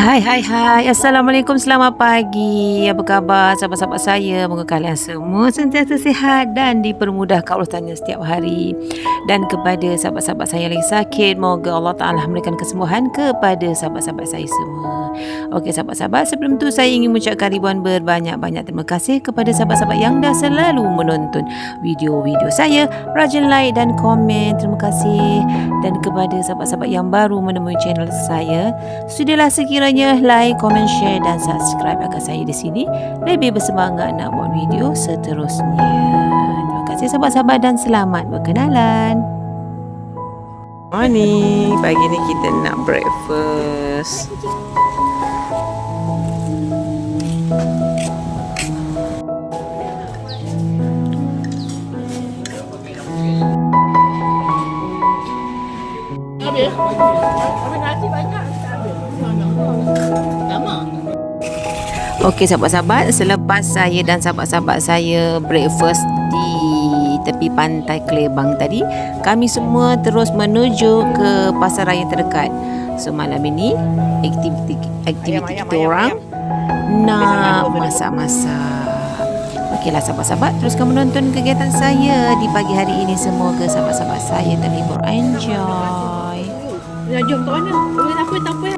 Hai. Assalamualaikum, selamat pagi. Apa khabar sahabat-sahabat saya? Moga kalian semua sentiasa sihat dan dipermudahkan Allah Ta'ala setiap hari. Dan kepada sahabat-sahabat saya yang lagi sakit, moga Allah Ta'ala memberikan kesembuhan kepada sahabat-sahabat saya semua. Okey sahabat-sahabat, sebelum tu saya ingin mengucapkan ribuan berbanyak-banyak terima kasih kepada sahabat-sahabat yang dah selalu menonton video-video saya, rajin like dan komen. Terima kasih. Dan kepada sahabat-sahabat yang baru menemui channel saya, sudahlah sekiranya like, komen, share dan subscribe agar saya di sini lebih bersemangat nak buat video seterusnya. Terima kasih sahabat-sahabat dan selamat berkenalan. Morning, pagi ni kita nak breakfast. Okey sahabat-sahabat, selepas saya dan sahabat-sahabat saya breakfast di tepi pantai Klebang tadi, kami semua terus menuju ke pasar raya terdekat. So malam ini aktiviti kita orang nak masak-masak. Okeylah sahabat-sahabat, teruskan menonton kegiatan saya di pagi hari ini. Semoga sahabat-sahabat saya terhibur, enjoy. Ya, jom kat mana? Tak apa.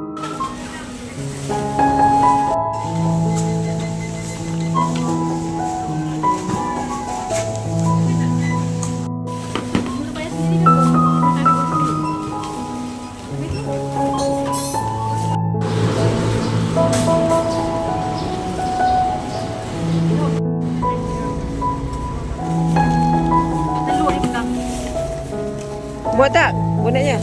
Buat tak boneknya?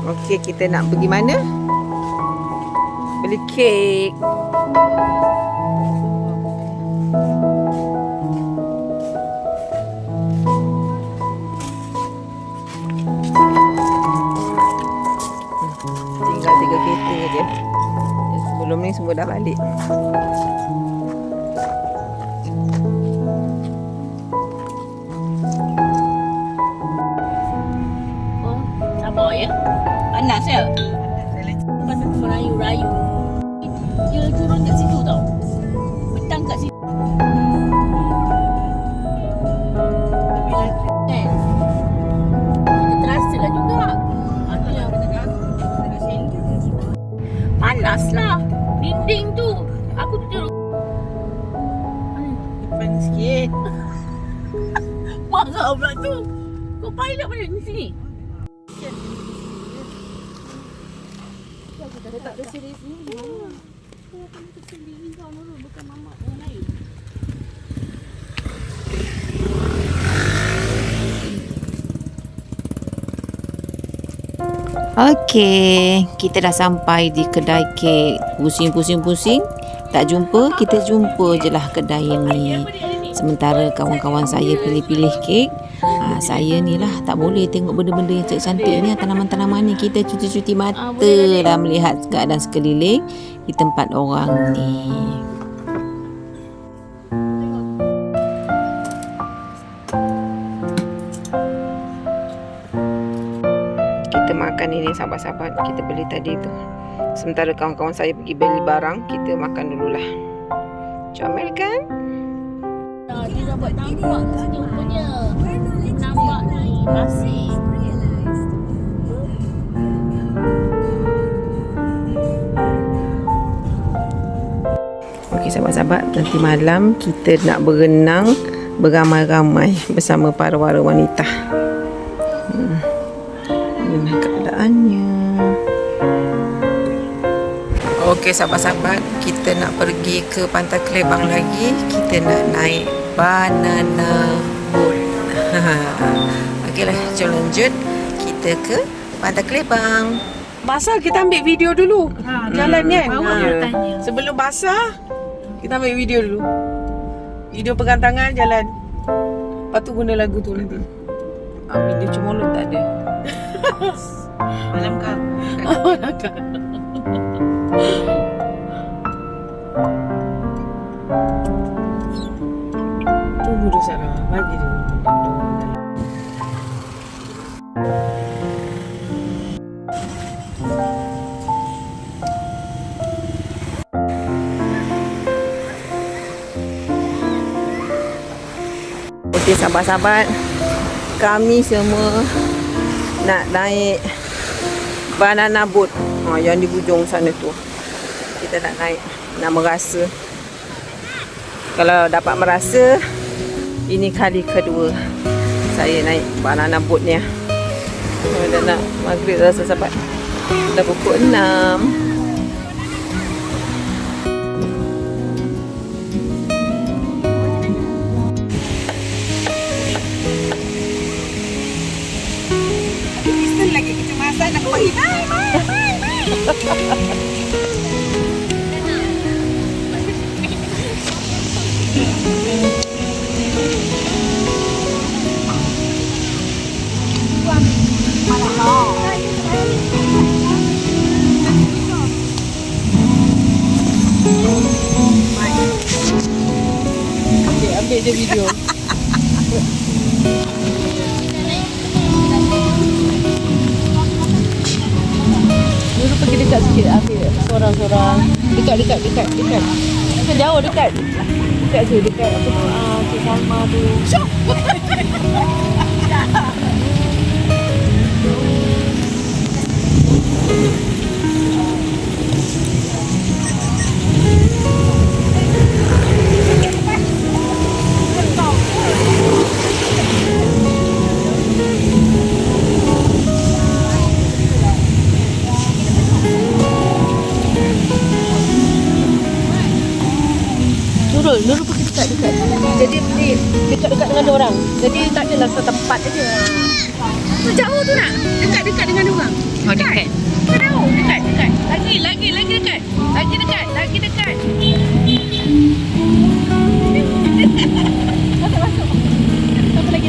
Okey, kita nak pergi mana? Beli kek. Tinggal 3 kereta je. Sebelum ni semua dah balik. Panas ya? Pasal tu rayu-rayu. Dia turun kat situ tau. Petang kat situ. Kan? Kita terasa lah juga. Ada yang panas lah. Dinding tu. Aku duduk. Depan sikit. Marah pula tu. Kau pilot mana di sini? Tak ada sini di mana? Aku sendiri kau Nurul, bukan mamak yang lain. Okey, kita dah sampai di kedai kek. Pusing, tak jumpa, kita jumpa je lah kedai ni. Sementara kawan-kawan saya pilih-pilih kek, saya ni lah tak boleh tengok benda-benda yang cantik ni, tanaman-tanaman ni. Kita cuti-cuti mata lah melihat keadaan sekeliling di tempat orang ni. Kita makan ini sahabat-sahabat, kita beli tadi tu. Sementara kawan-kawan saya pergi beli barang, kita makan dululah. Comel kan? Dia dah buat tambak kat sini rupanya. Tambak ni masih. Okey sahabat-sahabat, nanti malam kita nak berenang beramai-ramai bersama para wanita. Ini keadaannya. Okey sahabat-sahabat, kita nak pergi ke pantai Klebang lagi. Kita nak naik banana boat. Okeylah, jom lanjut kita ke pantai Klebang. Basah kita ambil video dulu. Jalan kan. Tanya. Sebelum basah kita ambil video dulu. Video pegang tangan jalan. Lepas tu guna lagu tu nanti. Video cemolot tak ada. Malam kau. Tunggu dulu Sarah. Bagi dia. Okey, sahabat-sahabat, kami semua nak naik banana boat. Yang di hujung sana tu. Kita nak naik, nak merasa. Kalau dapat merasa, ini kali kedua saya naik banana boat ni. Dah nak maghrib dah, sahabat. Dah pukul 6. Lagi kita masak nak pergi. Ambil je video. Dulu pergi dekat sikit, ambil sorang-sorang. Dekat. Dekat jauh, dekat. Dekat tu, dekat apa tu? Cik Salma tu. Nurul pergi dekat. Jadi dekat-dekat dengan orang. Jadi tak adalah satu tempat aja. Tu jauh tu nak. Dekat dengan orang. Oh, dekat. Jauh, dekat. Lagi dekat. Lagi dekat. Masuk. Satu lagi.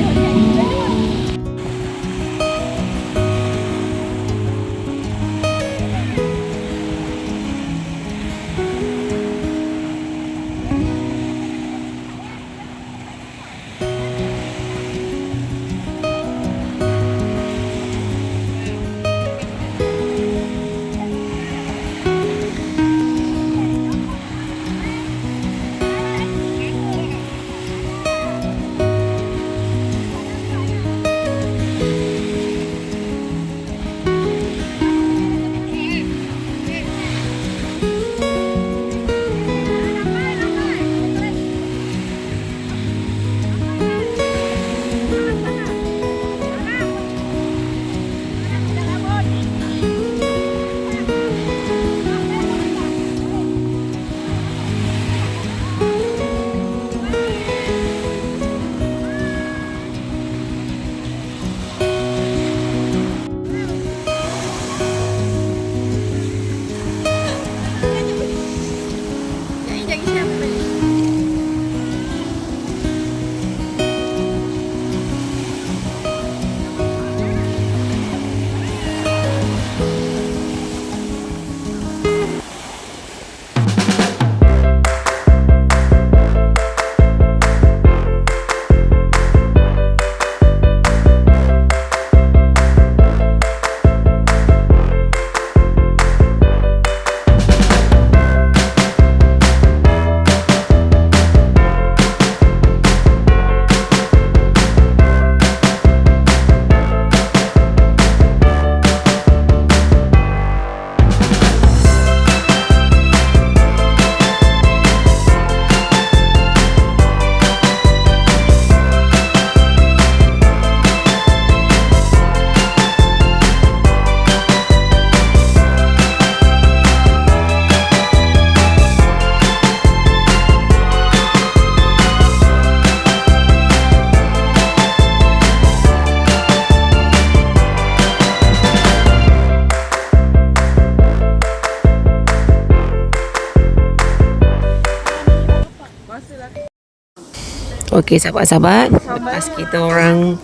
Okey, sahabat-sahabat, lepas kita orang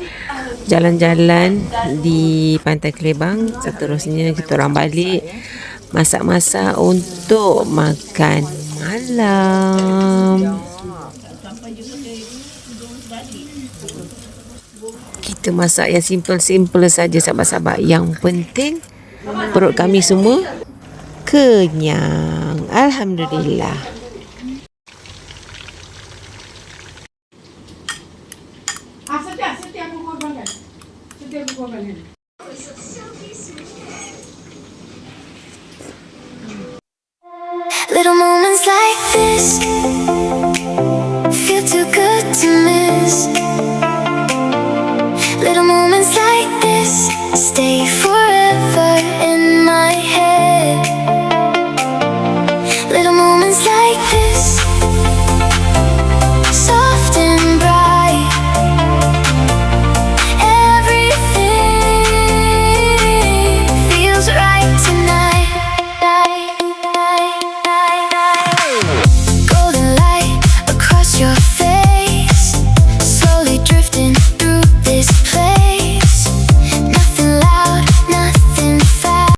jalan-jalan di Pantai Kelebang, seterusnya kita orang balik masak-masak untuk makan malam. Kita masak yang simple-simple saja, sahabat-sahabat. Yang penting perut kami semua kenyang. Alhamdulillah. Kita buka balik.